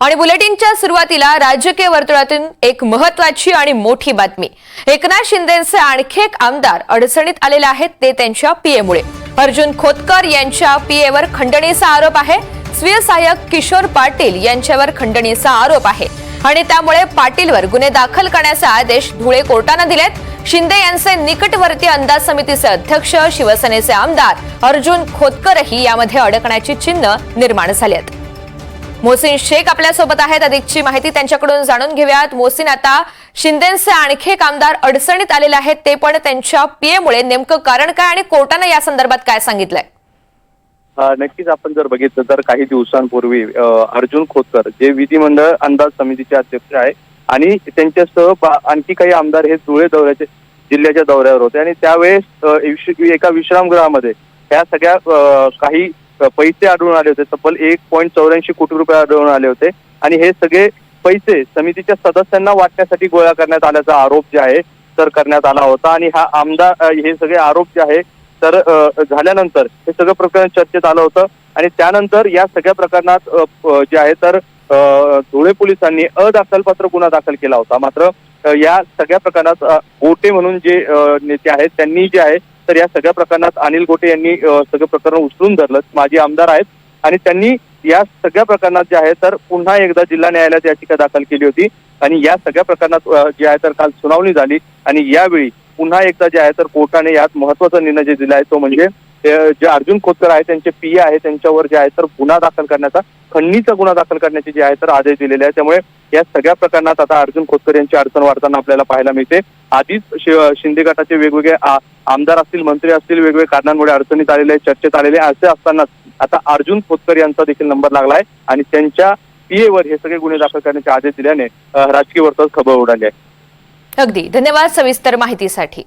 आणि बुलेटिनच्या सुरुवातीला राजकीय वर्तुळातून एक महत्त्वाची आणि मोठी बातमी। एकनाथ शिंदेंचे आणखी एक आमदार अडचणीत आलेले आहेत, ते त्यांच्या पीएमुळे। अर्जुन खोतकर यांच्या पीएवर खंडणीचा आरोप आहे। स्वीय सहाय्यक किशोर पाटील यांच्यावर खंडणीचा आरोप आहे आणि त्यामुळे पाटीलवर गुन्हे दाखल करण्याचे आदेश धुळे कोर्टाने दिलेत। शिंदे यांचे निकटवर्ती अंदाज समितीचे अध्यक्ष शिवसेनेचे आमदार अर्जुन खोतकरही यामध्ये अडकण्याची चिन्ह निर्माण झाली आहेत। मोहसिन शेख आपल्या सोबत आहेत, अधिकची माहिती त्यांच्याकडून जाणून घेऊयात। मोहसिन, आता शिंदेंचे आणखी एक आमदार अडचणीत आलेले आहेत, ते पण त्यांच्या पीएमुळे। नेमकं कारण काय आणि कोर्टाने या संदर्भात काय सांगितलंय? नक्कीच आपण जर बघितलं तर काही दिवसांपूर्वी अर्जुन खोतकर जे विधिमंडळ अंदाज समितीचे अध्यक्ष आहे आणि त्यांच्यासह आणखी काही आमदार हे धुळे जिल्ह्याच्या दौऱ्यावर होते आणि त्यावेळेस एका विश्रामगृहामध्ये त्या सगळ्या काही पैसे आढळून आले होते। तब्बल 1.84 कोटी रुपये आढळून आले होते आणि हे सगळे पैसे समितीच्या सदस्यांना वाटण्यासाठी गोळा करण्यात आल्याचा आरोप जे आहे तर करण्यात आला होता। आणि हा आमदार हे सगळे आरोप जे आहे तर झाल्यानंतर हे सगळं प्रकरण चर्चेत आलं होतं आणि त्यानंतर या सगळ्या प्रकरणात जे आहे तर धुळे पोलिसांनी अदाखलपात्र गुन्हा दाखल केला होता। मात्र या सगळ्या प्रकरणात गोटे म्हणून जे नेते आहेत त्यांनी जे आहे तर या सगळ्या प्रकरणात अनिल गोटे यांनी सगळं प्रकरण उचलून धरलं। माजी आमदार आहेत आणि त्यांनी या सगळ्या प्रकरणात जे आहे तर पुन्हा एकदा जिल्हा न्यायालयात याचिका दाखल केली होती आणि या सगळ्या प्रकरणात जे आहे तर काल सुनावणी झाली आणि यावेळी पुन्हा एकदा जे आहे तर कोर्टाने यात महत्त्वाचा निर्णय जे दिला आहे तो म्हणजे जे अर्जुन खोतकर आहे त्यांचे पीए आहे त्यांच्यावर जे आहे तर गुन्हा दाखल करण्याचा खंडणीचा गुन्हा दाखल करण्याचे जे आहे तर आदेश दिलेले आहे। त्यामुळे या सगळ्या प्रकरणात आता अर्जुन खोतकर यांची अडचण वाढताना आपल्याला पाहायला मिळते। आधीच शिंदे गटाचे वेगवेगळे आमदार असतील, मंत्री असतील, वेगवेगळ्या कारणांमुळे अडचणीत आलेले, चर्चेत आलेले असे असतानाच आता अर्जुन खोतकर यांचा देखील नंबर लागला आहे आणि त्यांच्या पीएवर हे सगळे गुन्हे दाखल करण्याचे आदेश दिल्याने राजकीय वर्तुळात खळबळ उडाली आहे। अगदी धन्यवाद सविस्तर माहितीसाठी।